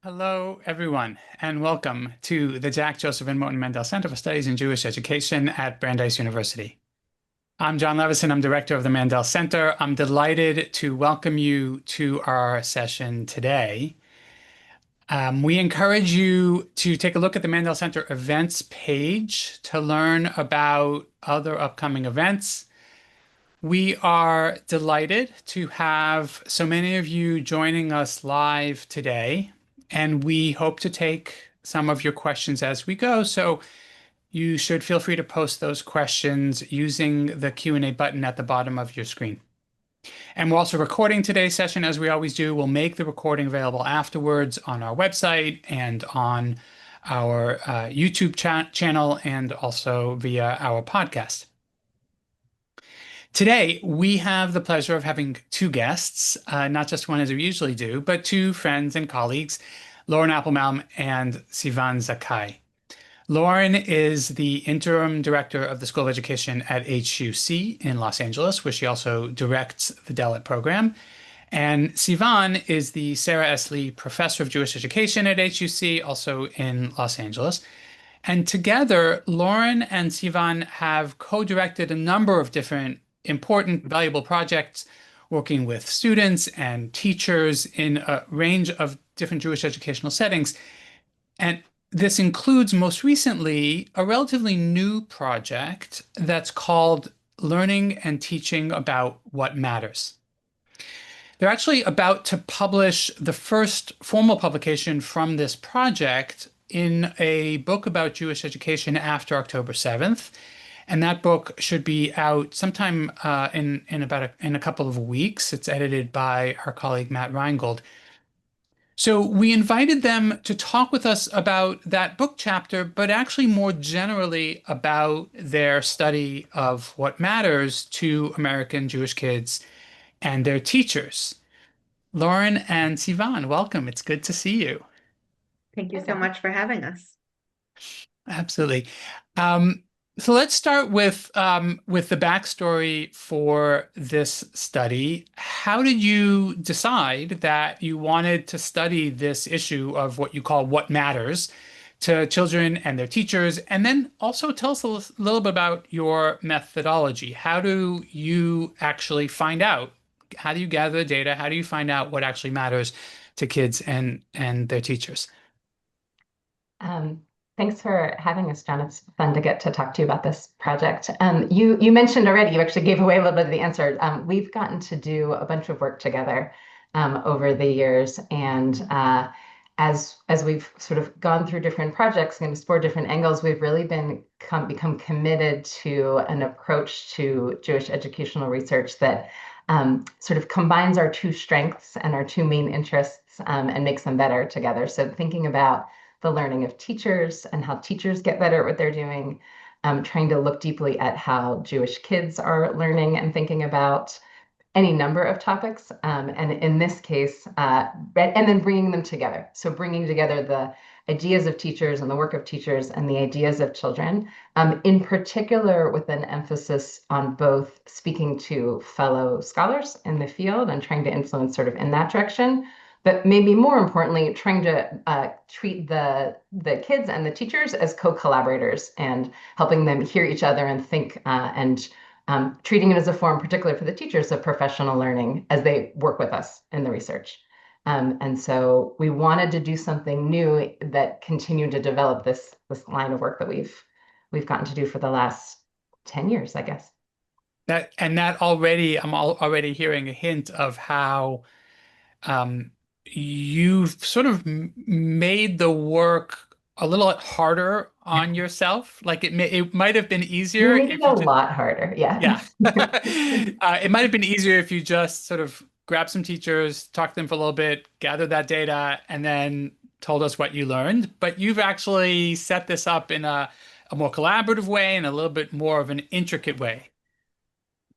Hello, everyone, and welcome to the Jack Joseph and Morton Mandel Center for Studies in Jewish Education at Brandeis University. I'm John Levison. I'm director of the Mandel Center. I'm delighted to welcome you to our session today. We encourage you to take a look at the Mandel Center events page to learn about other upcoming events. We are delighted to have so many of you joining us live today, and we hope to take some of your questions as we go. So you should feel free to post those questions using the Q&A button at the bottom of your screen. And we're also recording today's session, as we always do. We'll make the recording available afterwards on our website and on our YouTube channel and also via our podcast. Today, we have the pleasure of having two guests, not just one as we usually do, but two friends and colleagues, Lauren Applebaum and Sivan Zakai. Lauren is the interim director of the School of Education at HUC in Los Angeles, where she also directs the DELIT program. And Sivan is the Sarah S. Lee Professor of Jewish Education at HUC, also in Los Angeles. And together, Lauren and Sivan have co-directed a number of different important, valuable projects working with students and teachers in a range of different Jewish educational settings. And this includes, most recently, a relatively new project that's called Learning and Teaching About What Matters. They're actually about to publish the first formal publication from this project in a book about Jewish education after October 7th. And that book should be out sometime in a couple of weeks. It's edited by our colleague Matt Reingold. So we invited them to talk with us about that book chapter, but actually more generally about their study of what matters to American Jewish kids and their teachers. Lauren and Sivan, welcome. It's good to see you. Thank you so much for having us. Absolutely. So let's start with the backstory for this study. How did you decide that you wanted to study this issue of what you call what matters to children and their teachers? And then also tell us a little bit about your methodology. How do you actually find out? How do you gather the data? How do you find out what actually matters to kids and their teachers? Thanks for having us, John. It's fun to get to talk to you about this project. You mentioned already, you actually gave away a little bit of the answer. We've gotten to do a bunch of work together over the years, and as we've sort of gone through different projects and explored different angles, we've really become committed to an approach to Jewish educational research that sort of combines our two strengths and our two main interests and makes them better together. So thinking about the learning of teachers and how teachers get better at what they're doing, trying to look deeply at how Jewish kids are learning and thinking about any number of topics. And in this case, and then bringing them together. So bringing together the ideas of teachers and the work of teachers and the ideas of children, in particular with an emphasis on both speaking to fellow scholars in the field and trying to influence sort of in that direction, but maybe more importantly, trying to treat the kids and the teachers as co-collaborators and helping them hear each other and think and treating it as a form, particularly for the teachers, of professional learning as they work with us in the research. And so we wanted to do something new that continued to develop this line of work that we've gotten to do for the last 10 years, I guess. I'm already hearing a hint of how you've sort of made the work a little harder on yourself. Like it might have been easier We made if it a you just, lot harder, yeah. yeah. It might have been easier if you just sort of grabbed some teachers, talked to them for a little bit, gathered that data, and then told us what you learned. But you've actually set this up in a more collaborative way and a little bit more of an intricate way.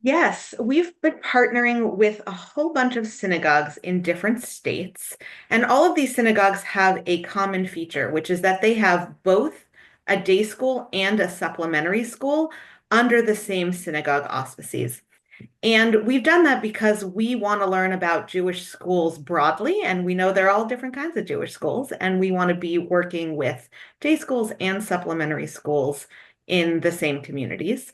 Yes, we've been partnering with a whole bunch of synagogues in different states. And all of these synagogues have a common feature, which is that they have both a day school and a supplementary school under the same synagogue auspices. And we've done that because we want to learn about Jewish schools broadly, and we know there are all different kinds of Jewish schools, and we want to be working with day schools and supplementary schools in the same communities.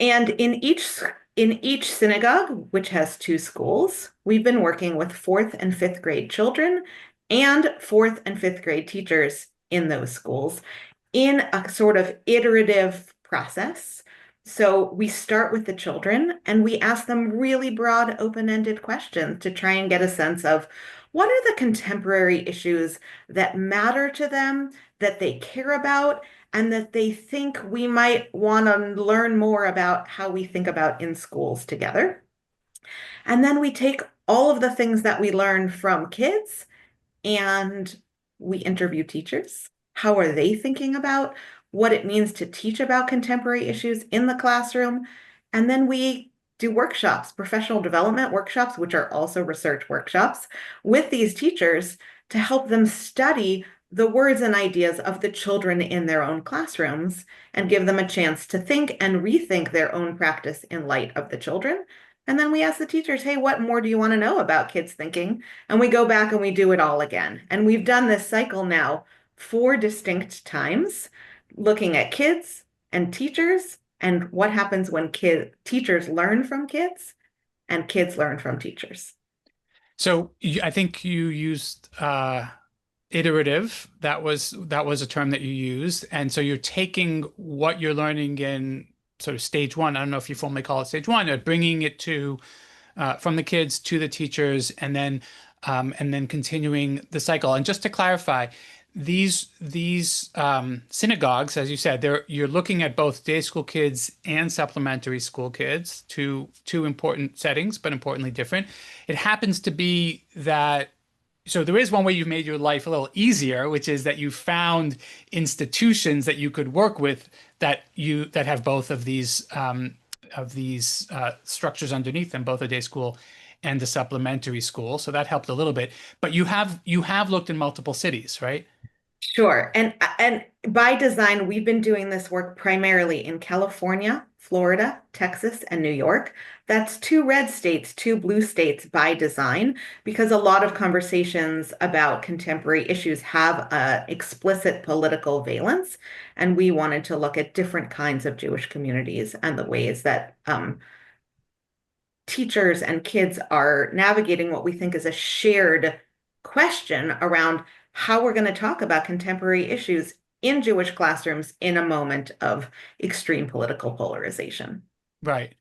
And in each synagogue, which has two schools, we've been working with fourth and fifth grade children and fourth and fifth grade teachers in those schools in a sort of iterative process. So we start with the children and we ask them really broad, open-ended questions to try and get a sense of what are the contemporary issues that matter to them, that they care about, and that they think we might want to learn more about how we think about in schools together. And then we take all of the things that we learn from kids and we interview teachers. How are they thinking about what it means to teach about contemporary issues in the classroom? And then we do workshops, professional development workshops, which are also research workshops, with these teachers to help them study the words and ideas of the children in their own classrooms and give them a chance to think and rethink their own practice in light of the children. And then we ask the teachers, hey, what more do you want to know about kids thinking? And we go back and we do it all again. And we've done this cycle now 4 distinct times, looking at kids and teachers and what happens when teachers learn from kids and kids learn from teachers. So I think you used iterative. That was a term that you used, and so you're taking what you're learning in sort of stage one. I don't know if you formally call it stage one, or bringing it to from the kids to the teachers, and then continuing the cycle. And just to clarify, these synagogues, as you said, you're looking at both day school kids and supplementary school kids, two important settings, but importantly different. It happens to be that so there is one way you've made your life a little easier, which is that you found institutions that you could work with that have both of these structures underneath them, both a day school and a supplementary school. So that helped a little bit. But you have looked in multiple cities, right? Sure. And by design, we've been doing this work primarily in California, Florida, Texas, and New York. That's two red states, two blue states by design, because a lot of conversations about contemporary issues have a explicit political valence, and we wanted to look at different kinds of Jewish communities and the ways that teachers and kids are navigating what we think is a shared question around how we're going to talk about contemporary issues in Jewish classrooms in a moment of extreme political polarization. Right.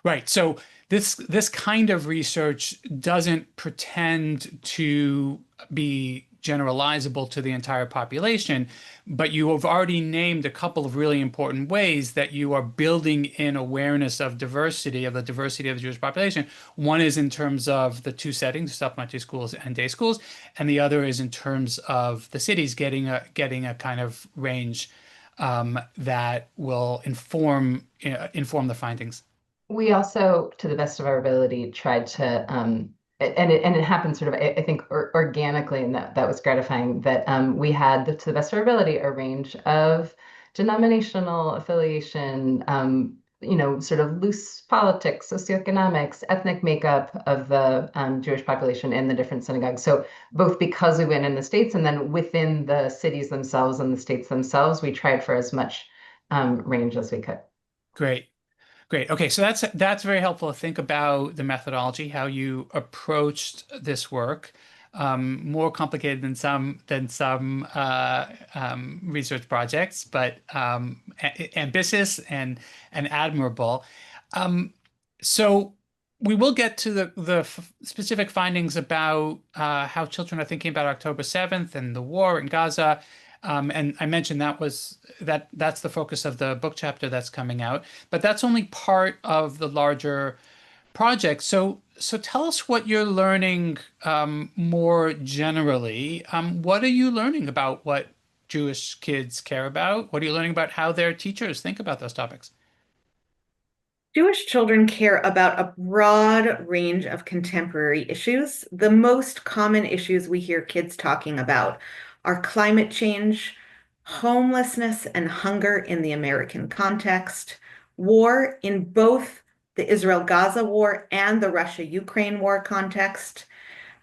Right. So this kind of research doesn't pretend to be generalizable to the entire population, but you have already named a couple of really important ways that you are building in awareness of the diversity of the Jewish population. One is in terms of the two settings, supplementary schools and day schools, and the other is in terms of the cities getting a kind of range that will inform the findings. We also, to the best of our ability, tried to, and it happened sort of, I think, organically, and that was gratifying. That we had, to the best of our ability, a range of denominational affiliation, sort of loose politics, socioeconomics, ethnic makeup of the Jewish population in the different synagogues. So both because we went in the states, and then within the cities themselves and the states themselves, we tried for as much range as we could. Great. Great. Okay, so that's very helpful to think about the methodology, how you approached this work. More complicated than some research projects, but ambitious and admirable. Um, so we will get to the specific findings about how children are thinking about October 7th and the war in Gaza. And I mentioned that's the focus of the book chapter that's coming out, but that's only part of the larger project. So tell us what you're learning more generally. What are you learning about what Jewish kids care about? What are you learning about how their teachers think about those topics? Jewish children care about a broad range of contemporary issues. The most common issues we hear kids talking about are climate change, homelessness and hunger in the American context, war in both the Israel-Gaza war, and the Russia-Ukraine war context.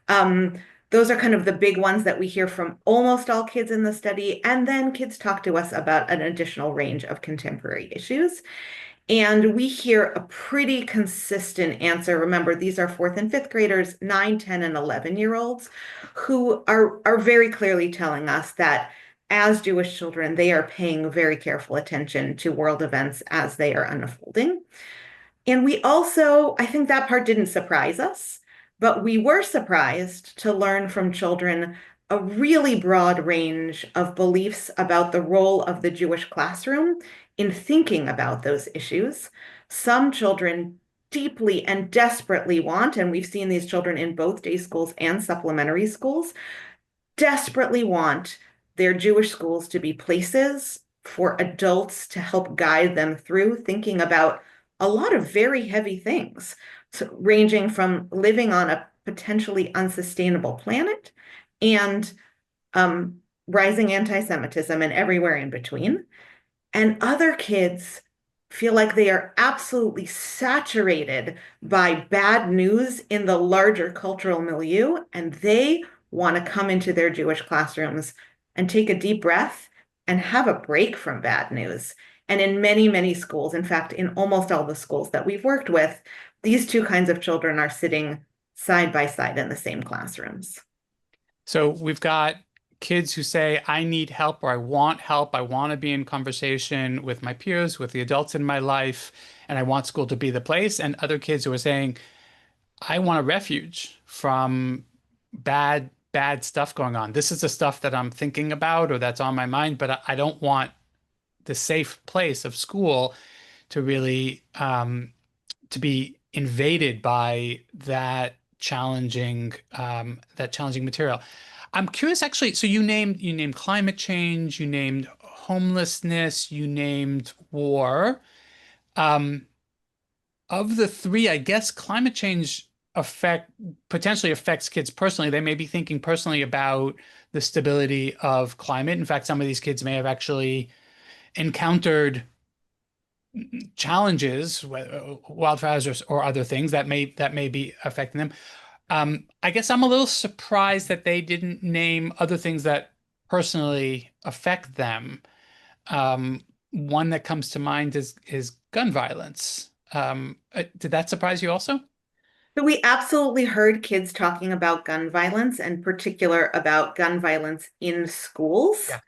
Um, those are kind of the big ones that we hear from almost all kids in the study. And then kids talk to us about an additional range of contemporary issues. And we hear a pretty consistent answer. Remember, these are fourth and fifth graders, 9, 10, and 11-year-olds who are very clearly telling us that as Jewish children, they are paying very careful attention to world events as they are unfolding. And we also, I think that part didn't surprise us, but we were surprised to learn from children a really broad range of beliefs about the role of the Jewish classroom in thinking about those issues. Some children deeply and desperately want, and we've seen these children in both day schools and supplementary schools, desperately want their Jewish schools to be places for adults to help guide them through thinking about a lot of very heavy things, so ranging from living on a potentially unsustainable planet and rising anti-Semitism and everywhere in between. And other kids feel like they are absolutely saturated by bad news in the larger cultural milieu, and they want to come into their Jewish classrooms and take a deep breath and have a break from bad news. And in many, many schools, in fact, in almost all the schools that we've worked with, these two kinds of children are sitting side by side in the same classrooms. So we've got kids who say, I need help or I want help. I want to be in conversation with my peers, with the adults in my life, and I want school to be the place. And other kids who are saying, I want a refuge from bad stuff going on. This is the stuff that I'm thinking about or that's on my mind, but I don't want the safe place of school to really to be invaded by that challenging material. I'm curious actually, so you named climate change, you named homelessness, you named war. Um, of the three, I guess climate change affect potentially affects kids personally. They may be thinking personally about the stability of climate. In fact, some of these kids may have actually encountered challenges, wildfires or other things that may be affecting them. I guess I'm a little surprised that they didn't name other things that personally affect them. One that comes to mind is gun violence. Did that surprise you also? So we absolutely heard kids talking about gun violence, and particular about gun violence in schools. Yeah.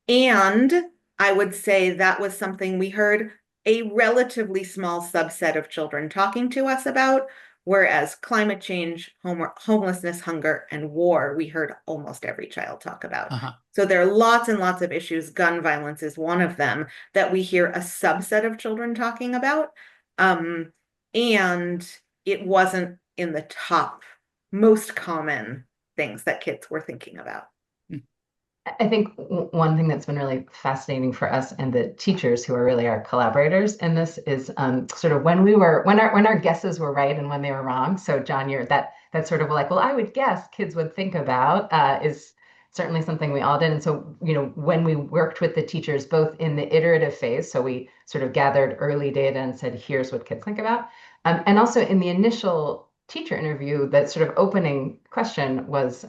And I would say that was something we heard a relatively small subset of children talking to us about, whereas climate change, homelessness, hunger, and war, we heard almost every child talk about. Uh-huh. So there are lots and lots of issues. Gun violence is one of them that we hear a subset of children talking about. Um, and it wasn't in the top most common things that kids were thinking about. I think one thing that's been really fascinating for us and the teachers who are really our collaborators in this is sort of when our guesses were right and when they were wrong. So John, you're that sort of like, well, I would guess kids would think about is certainly something we all did. And so, when we worked with the teachers, both in the iterative phase, so we sort of gathered early data and said, here's what kids think about, and also in the initial teacher interview, that sort of opening question was,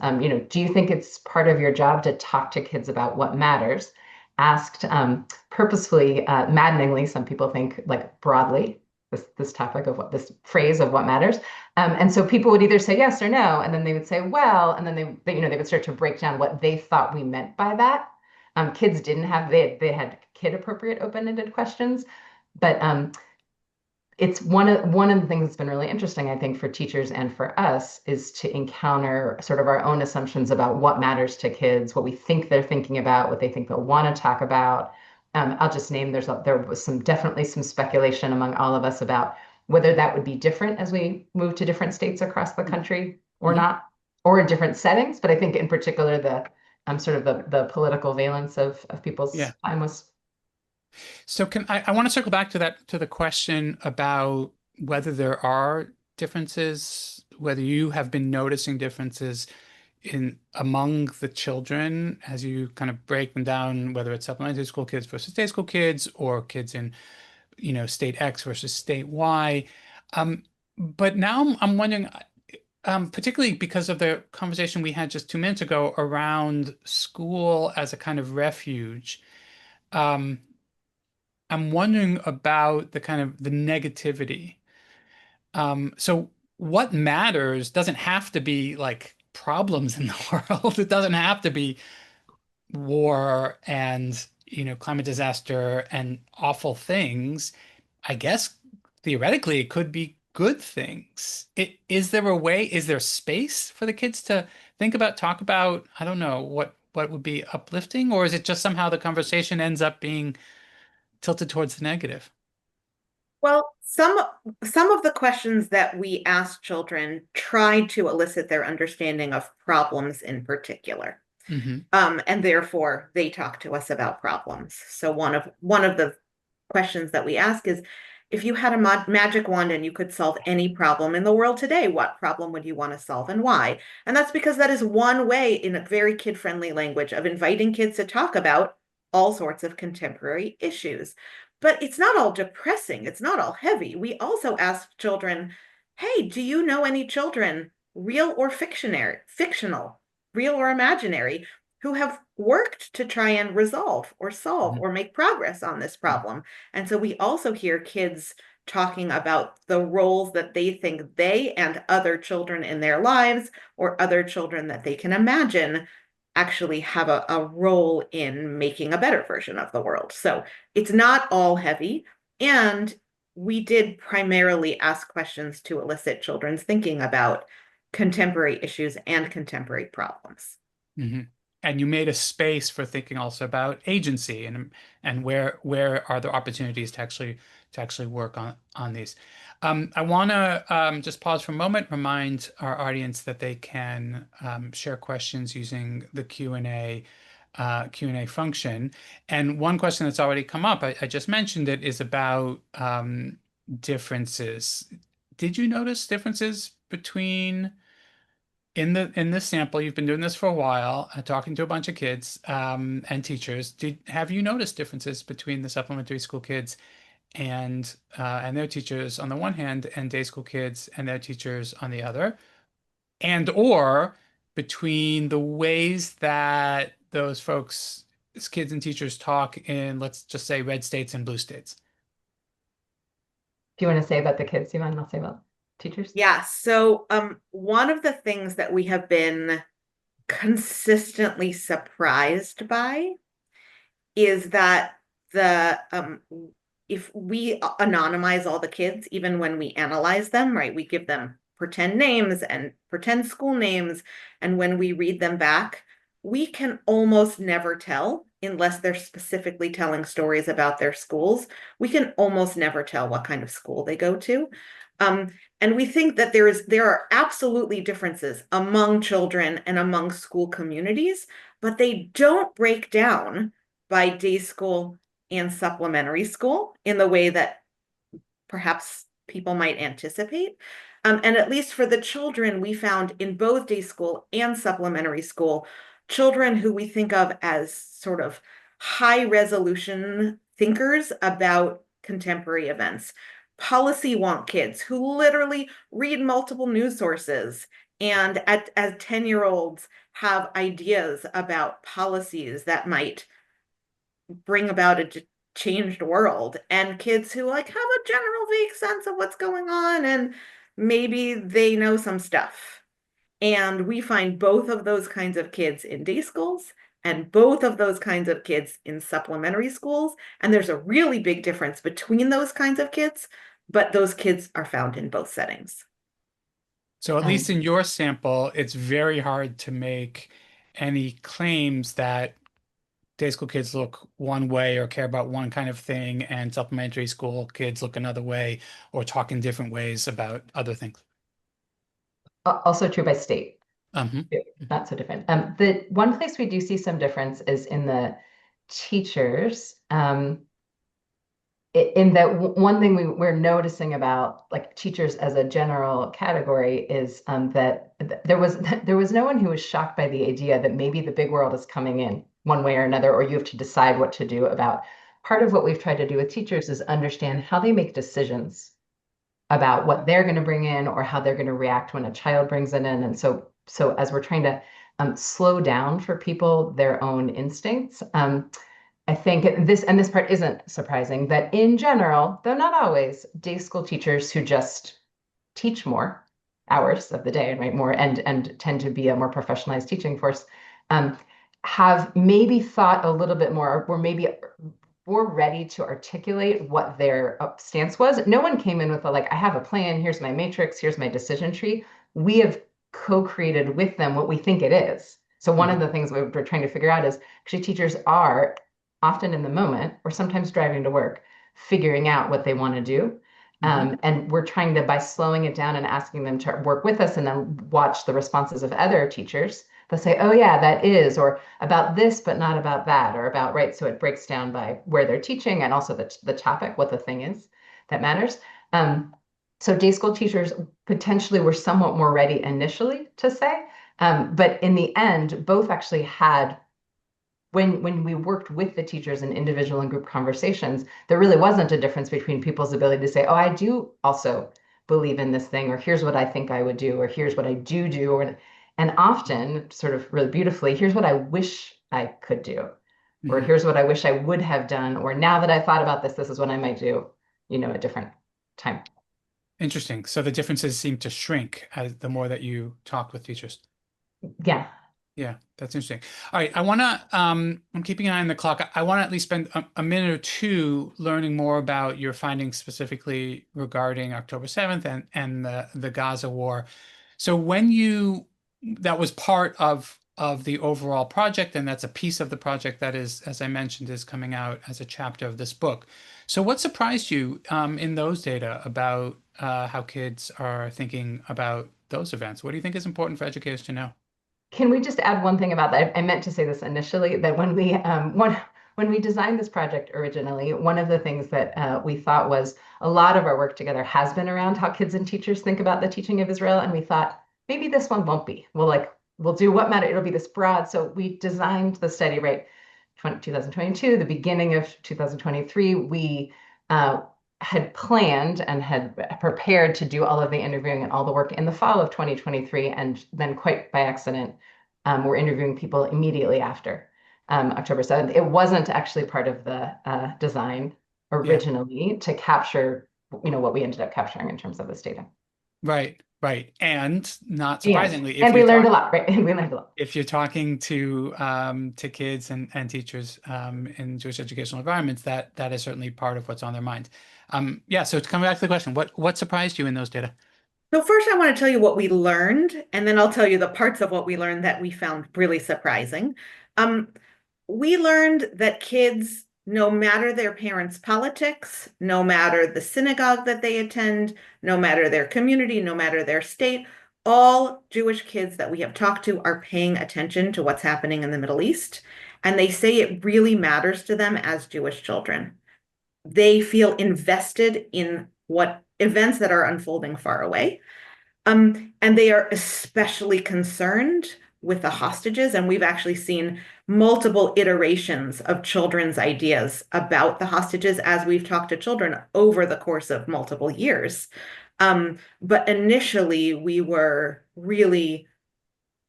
do you think it's part of your job to talk to kids about what matters? Asked purposefully, maddeningly, some people think like broadly, this topic of this phrase of what matters. And so people would either say yes or no, and then they would say, well, and then they would start to break down what they thought we meant by that. Kids didn't have, they had kid appropriate open-ended questions, but it's one of the things that's been really interesting, I think, for teachers and for us is to encounter sort of our own assumptions about what matters to kids, what we think they're thinking about, what they think they'll want to talk about. I'll just name there was definitely some speculation among all of us about whether that would be different as we move to different states across the country or Mhm. not, or in different settings. But I think in particular the sort of the political valence of people's Yeah. time was. So I want to circle back to the question about whether there are differences, whether you have been noticing differences in among the children as you kind of break them down, whether it's supplementary school kids versus day school kids or kids in, state X versus state Y. But now I'm wondering, particularly because of the conversation we had just 2 minutes ago around school as a kind of refuge. Um, I'm wondering about the kind of the negativity. So what matters doesn't have to be like problems in the world. It doesn't have to be war and, climate disaster and awful things. I guess theoretically it could be good things. Is there a way, is there space for the kids to think about, talk about, I don't know, what would be uplifting, or is it just somehow the conversation ends up being tilted towards the negative? Well, some of the questions that we ask children try to elicit their understanding of problems in particular. Hmm. And therefore they talk to us about problems. So one of the questions that we ask is, if you had a magic wand and you could solve any problem in the world today, what problem would you want to solve and why? And that's because that is one way, in a very kid-friendly language, of inviting kids to talk about all sorts of contemporary issues. But it's not all depressing, it's not all heavy. We also ask children, hey, do you know any children, real or fictional, real or imaginary, who have worked to try and resolve or solve or make progress on this problem? And so we also hear kids talking about the roles that they think they and other children in their lives, or other children that they can imagine, actually have a role in making a better version of the world. So it's not all heavy. And we did primarily ask questions to elicit children's thinking about contemporary issues and contemporary problems. Hmm. And you made a space for thinking also about agency and where are there opportunities to actually work on these. I want to just pause for a moment, remind our audience that they can share questions using the Q&A function. And one question that's already come up, I just mentioned it, is about differences. Did you notice differences between in this sample? You've been doing this for a while, talking to a bunch of kids and teachers. Have you noticed differences between the supplementary school kids and their teachers on the one hand, and day school kids and their teachers on the other, and or between the ways that those folks, kids and teachers, talk in, let's just say, red states and blue states? Do you want to say about the kids, Sivan? I'll say about teachers. Yeah, so one of the things that we have been consistently surprised by is that the if we anonymize all the kids, even when we analyze them, right, we give them pretend names and pretend school names, and when we read them back, we can almost never tell, unless they're specifically telling stories about their schools, we can almost never tell what kind of school they go to. Um, and we think that there are absolutely differences among children and among school communities, but they don't break down by day school and supplementary school in the way that perhaps people might anticipate. And at least for the children, we found in both day school and supplementary school, children who we think of as sort of high resolution thinkers about contemporary events. Policy wonk kids who literally read multiple news sources and as 10-year-olds have ideas about policies that might bring about a changed world, and kids who like have a general vague sense of what's going on and maybe they know some stuff. And we find both of those kinds of kids in day schools and both of those kinds of kids in supplementary schools. And there's a really big difference between those kinds of kids, but those kids are found in both settings. So at least Um, in your sample, it's very hard to make any claims that day school kids look one way or care about one kind of thing, and supplementary school kids look another way or talk in different ways about other things. Also true by state. Mhm. Not so different. The one place we do see some difference is in the teachers. In that one thing we're noticing about like teachers as a general category is that there was no one who was shocked by the idea that maybe the big world is coming in one way or another, or you have to decide what to do about. Part of what we've tried to do with teachers is understand how they make decisions about what they're going to bring in or how they're going to react when a child brings it in. And so as we're trying to slow down for people their own instincts, I think this part isn't surprising, that in general, though not always, day school teachers who just teach more hours of the day, right, more and tend to be a more professionalized teaching force, um, have maybe thought a little bit more, or maybe were ready to articulate what their stance was. No one came in with like, I have a plan, here's my matrix, here's my decision tree. We have co-created with them what we think it is. So one of the things we're trying to figure out is actually teachers are often in the moment, or sometimes driving to work, figuring out what they want to do. And we're trying to, by slowing it down and asking them to work with us and then watch the responses of other teachers, they'll say, oh yeah, that is, or about this, but not about that, or about, right. So it breaks down by where they're teaching and also the topic, what the thing is that matters. So day school teachers potentially were somewhat more ready initially to say, but in the end, both actually had, when we worked with the teachers in individual and group conversations, there really wasn't a difference between people's ability to say, oh, I do also believe in this thing, or here's what I think I would do, or here's what I do, and often, sort of really beautifully, here's what I wish I could do, or here's what I wish I would have done, or now that I thought about this, this is what I might do, a different time. Interesting. So the differences seem to shrink as the more that you talk with teachers. Yeah. Yeah, that's interesting. All right, I'm keeping an eye on the clock. I want to at least spend a minute or two learning more about your findings specifically regarding October 7th and the Gaza war. So that was part of the overall project, and that's a piece of the project that is, as I mentioned, is coming out as a chapter of this book. So what surprised you in those data about how kids are thinking about those events? What do you think is important for educators to know? Can we just add one thing about that? I meant to say this initially, that when we designed this project originally, one of the things that we thought was a lot of our work together has been around how kids and teachers think about the teaching of Israel, and we thought maybe this one won't be. We'll do what matter. It'll be this broad. So we designed the study, right, 2022, the beginning of 2023. We had planned and had prepared to do all of the interviewing and all the work in the fall of 2023, and then quite by accident, we're interviewing people immediately after October 7th. It wasn't actually part of the design Yeah. originally to capture, what we ended up capturing in terms of this data. Right, right. And not And surprisingly, and we learned a lot, right? And we learned a lot. if you're talking to kids and teachers in Jewish educational environments, that is certainly part of what's on their mind. Yeah, so to come back to the question, what surprised you in those data? So first, I want to tell you what we learned, and then I'll tell you the parts of what we learned that we found really surprising. Um, we learned that kids, no matter their parents' politics, no matter the synagogue that they attend, no matter their community, no matter their state, all Jewish kids that we have talked to are paying attention to what's happening in the Middle East. And they say it really matters to them as Jewish children. They feel invested in what events that are unfolding far away. And they are especially concerned with the hostages. And we've actually seen multiple iterations of children's ideas about the hostages as we've talked to children over the course of multiple years. But initially, we were really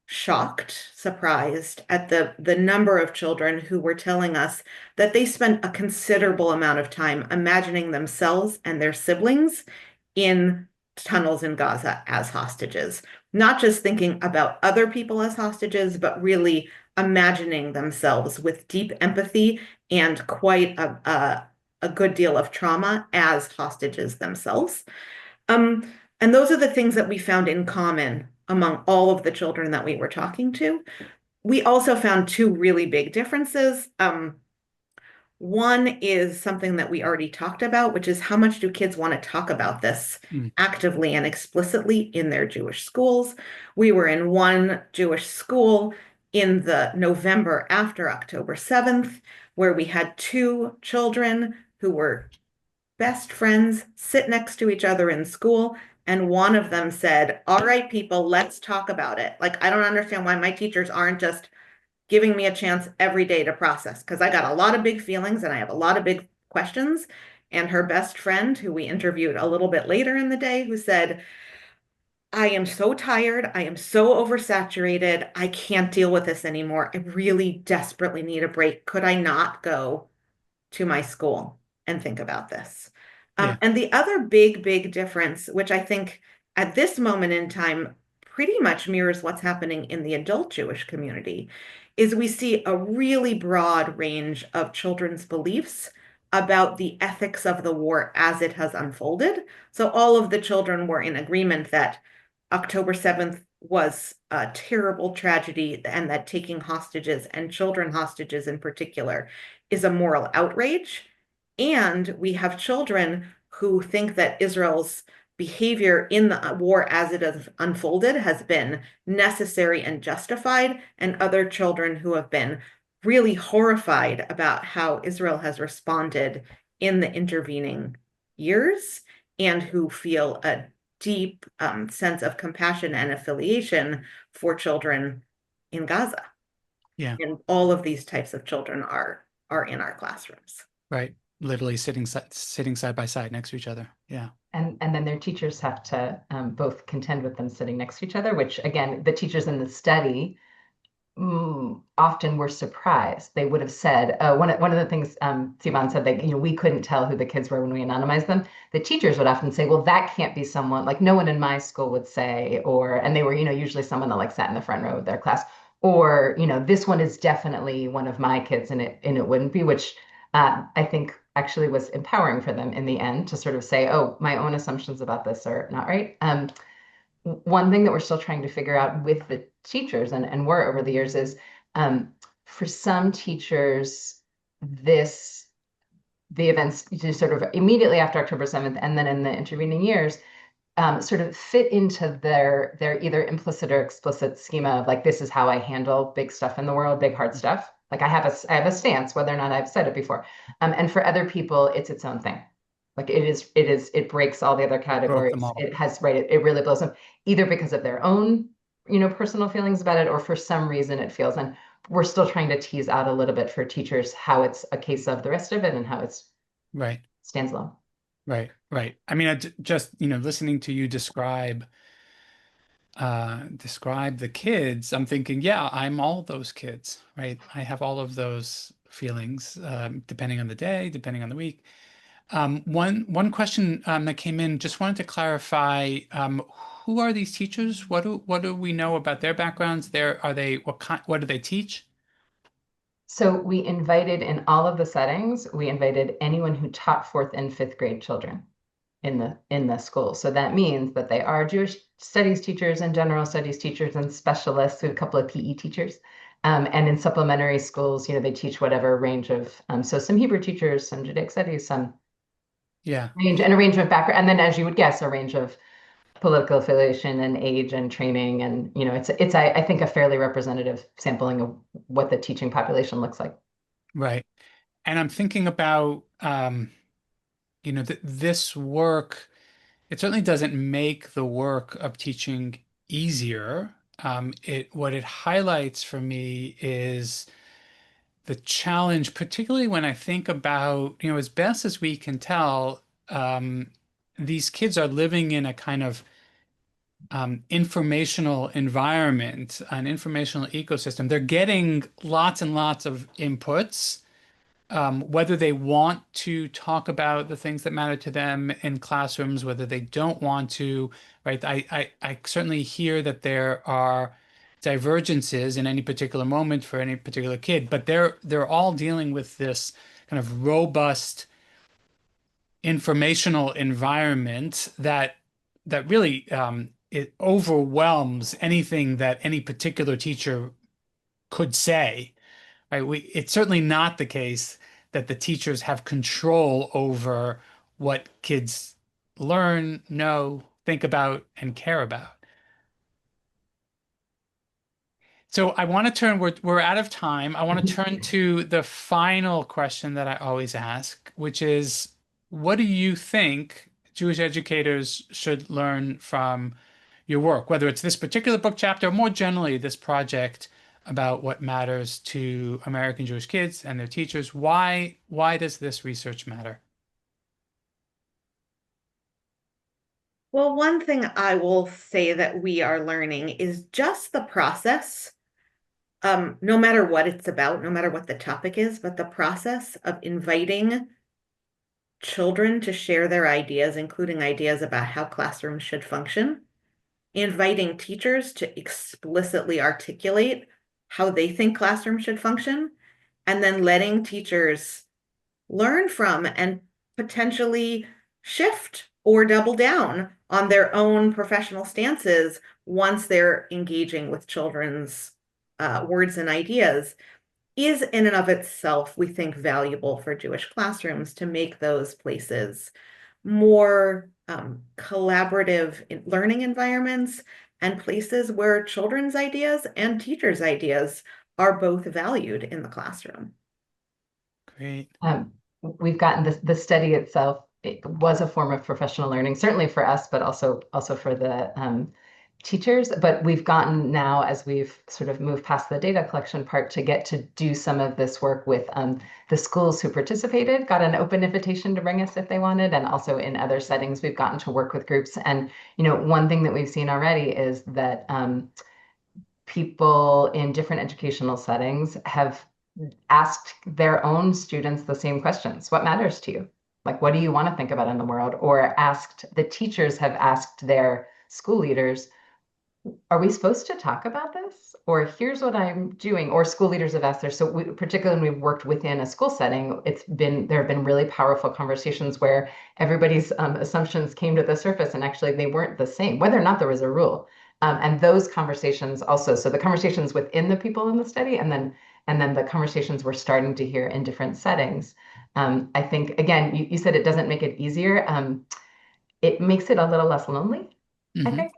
shocked, surprised at the number of children who were telling us that they spent a considerable amount of time imagining themselves and their siblings in tunnels in Gaza as hostages, not just thinking about other people as hostages, but really imagining themselves with deep empathy and quite a good deal of trauma as hostages themselves. Um, and those are the things that we found in common among all of the children that we were talking to. We also found two really big differences. One is something that we already talked about, which is how much do kids want to talk about this Mm. actively and explicitly in their Jewish schools. We were in one Jewish school in the November after October 7th, where we had two children who were best friends sit next to each other in school. And one of them said, all right, people, let's talk about it. Like, I don't understand why my teachers aren't just giving me a chance every day to process, because I got a lot of big feelings and I have a lot of big questions. and her best friend, who we interviewed a little bit later in the day, who said, I am so tired. I am so oversaturated. I can't deal with this anymore. I really desperately need a break. Could I not go to my school and think about this? Yeah. And the other big difference, which I think at this moment in time pretty much mirrors what's happening in the adult Jewish community, is we see a really broad range of children's beliefs about the ethics of the war as it has unfolded. So all of the children were in agreement that October 7th was a terrible tragedy and that taking hostages and children hostages in particular is a moral outrage. And we have children who think that Israel's behavior in the war as it has unfolded has been necessary and justified, and other children who have been really horrified about how Israel has responded in the intervening years and who feel a deep sense of compassion and affiliation for children in Gaza. Yeah. And all of these types of children are in our classrooms. Right. Literally sitting side by side next to each other. Yeah. And then their teachers have to both contend with them sitting next to each other, which again, the teachers in the study often were surprised. They would have said, one of the things Sivan said that, we couldn't tell who the kids were when we anonymized them. The teachers would often say, well, that can't be someone, like no one in my school would say, and they were, usually someone that like sat in the front row of their class, or, this one is definitely one of my kids and it wouldn't be, which I think actually was empowering for them in the end to sort of say, oh, my own assumptions about this are not right. One thing that we're still trying to figure out with the teachers and were over the years is for some teachers, the events just sort of immediately after October 7th and then in the intervening years sort of fit into their either implicit or explicit schema of like, this is how I handle big stuff in the world, big hard stuff. Like I have a stance, whether or not I've said it before. And for other people, it's its own thing. Like it breaks all the other It broke them categories. all. It has, right, it really blows them either because of their own, personal feelings about it, or for some reason it feels, and we're still trying to tease out a little bit for teachers how it's a case of the rest of it and how it's Right. stands alone. Right. Right. I mean, just, listening to you describe the kids, I'm thinking, yeah, I'm all those kids, right? I have all of those feelings, depending on the day, depending on the week. One question that came in, just wanted to clarify, who are these teachers? What do we know about their backgrounds? What do they teach? So we invited in all of the settings, we invited anyone who taught fourth and fifth grade children in the school. So that means that they are Jewish studies teachers and general studies teachers and specialists. We have a couple of PE teachers. And in supplementary schools, they teach whatever range of, so some Hebrew teachers, some Judaic studies, some Yeah, range and a range of background. And then as you would guess, a range of political affiliation and age and training. And, it's I think a fairly representative sampling of what the teaching population looks like. right. And I'm thinking about, th this work, it certainly doesn't make the work of teaching easier. What it highlights for me is the challenge, particularly when I think about, as best as we can tell, these kids are living in a kind of informational environment, an informational ecosystem. They're getting lots and lots of inputs, whether they want to talk about the things that matter to them in classrooms, whether they don't want to, right? I certainly hear that there are divergences in any particular moment for any particular kid, but they're all dealing with this kind of robust informational environment that really it overwhelms anything that any particular teacher could say, right? It's certainly not the case that the teachers have control over what kids learn, know, think about, and care about. So I want to we're out of time. I want to turn to the final question that I always ask, which is, what do you think Jewish educators should learn from your work, whether it's this particular book chapter or more generally this project about what matters to American Jewish kids and their teachers? Why does this research matter? Well, one thing I will say that we are learning is just the process, no matter what it's about, no matter what the topic is, but the process of inviting children to share their ideas, including ideas about how classrooms should function, inviting teachers to explicitly articulate how they think classrooms should function, and then letting teachers learn from and potentially shift or double down on their own professional stances once they're engaging with children's words and ideas is in and of itself, we think, valuable for Jewish classrooms to make those places more collaborative learning environments and places where children's ideas and teachers' ideas are both valued in the classroom. Great. We've gotten the study itself, it was a form of professional learning, certainly for us, but also for the teachers. But we've gotten now, as we've sort of moved past the data collection part, to get to do some of this work with the schools who participated, got an open invitation to bring us if they wanted, and also in other settings, we've gotten to work with groups. And one thing that we've seen already is that people in different educational settings have asked their own students the same questions. What matters to you? Like, what do you want to think about in the world? Or the teachers have asked their school leaders, are we supposed to talk about this? Or here's what I'm doing. Or school leaders have asked their, so particularly when we've worked within a school setting, there have been really powerful conversations where everybody's assumptions came to the surface and actually they weren't the same, whether or not there was a rule. And those conversations also, so the conversations within the people in the study, and then the conversations we're starting to hear in different settings. I think, again, you said it doesn't make it easier. It makes it a little less lonely, I Hmm. think,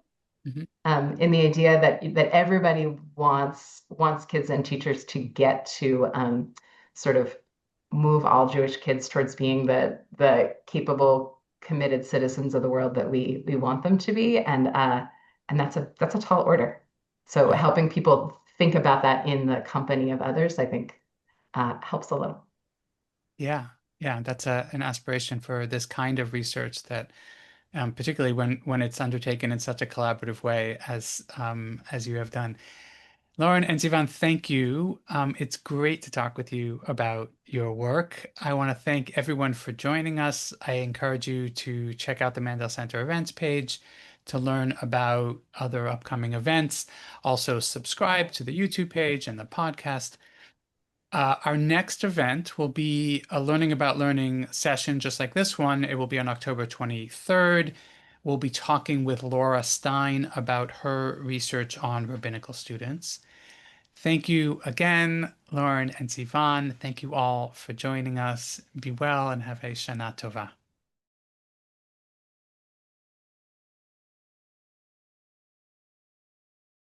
Hmm. in the idea that everybody wants kids and teachers to get to sort of move all Jewish kids towards being the capable, committed citizens of the world that we want them to be, and that's a tall order. So Right. helping people think about that in the company of others, I think, helps a little. Yeah. Yeah. That's an aspiration for this kind of research that particularly when it's undertaken in such a collaborative way as you have done. Lauren and Sivan, thank you. It's great to talk with you about your work. I want to thank everyone for joining us. I encourage you to check out the Mandel Center events page to learn about other upcoming events. Also, subscribe to the YouTube page and the podcast. Our next event will be a Learning About Learning session, just like this one. It will be on October 23rd. We'll be talking with Laura Stein about her research on rabbinical students. Thank you again, Lauren and Sivan. Thank you all for joining us. Be well and have a Shana Tova.